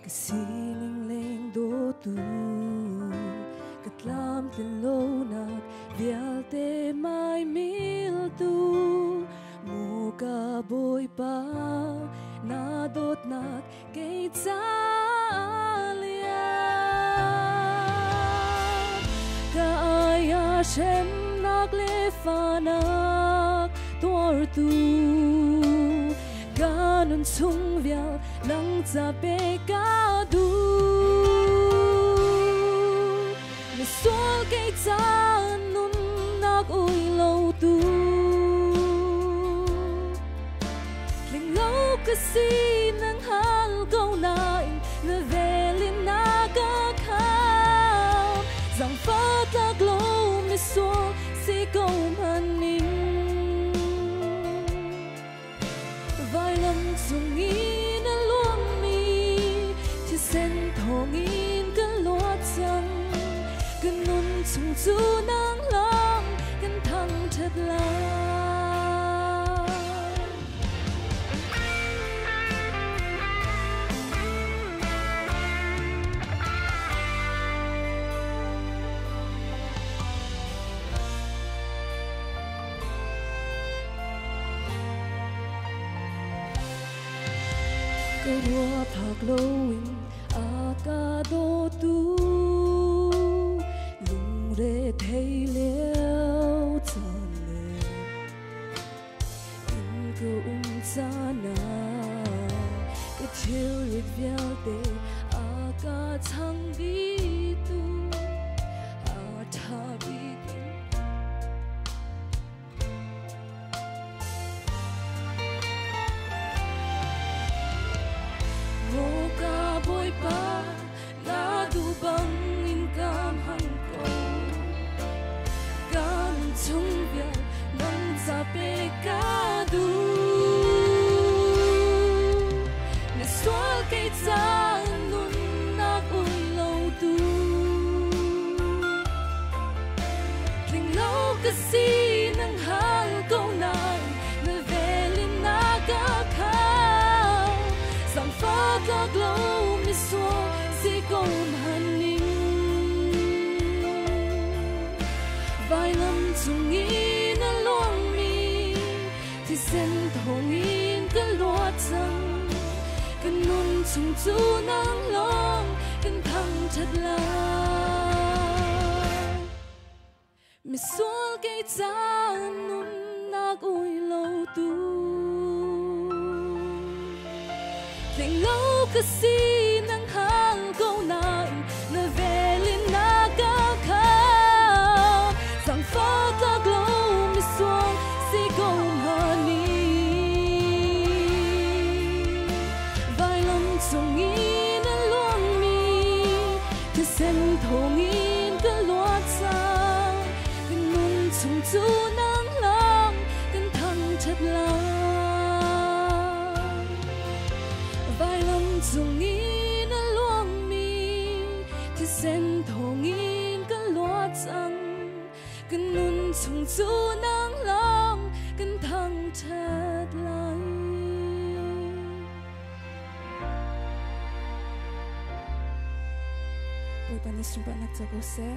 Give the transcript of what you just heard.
Kasiling leng do tu katlam te lo nak vial te mai mil tu mu ka boy pa na dot nak kay talia ka aya shem nak le fanak tor tu ganun chung vial nang za be ka du na sol kay ta nun nak uy lâu tu ling lâu kasi nang hal câu nai na velin na ka khao rằng phát lạc lâu mi sol si câu maning vai lam chung in a luang mi thì sen thong in kan lo chang kan nun chung chu nang lang kan thang that lai Rua phak lowin aka do tu lung re thei leo chan le in ko cha na ke thiu rit vial te aka chang bi tu a tha bi boy pa na du bang in cam hang ko gan chung bia nang za pe ka du na swal kay ta nun na uy lâu tu ling lâu kasi nang hal câu nai na velin na ka khao sang phát lạc lâu mi xua si câu maning vai lam chung in a luang mi thì sen thong in ka lo chang kan nun chung chu nang long kan thang that lai mi sual kay ta nun nak uy lâu tu ling lâu kasi nang hal câu nai na velin na ka khao sang phát lạc lâu mi xuang si câu hani vai lam chung in a luang mi thì sen thong in ka lo chang kan nun chung chu nang lang kan thang that lai vai lam chung in a luang mi thì sen thong in ka lo chang kan nun chung chu nang lang kan thang that lai Boy pa ni sumpa nak jago se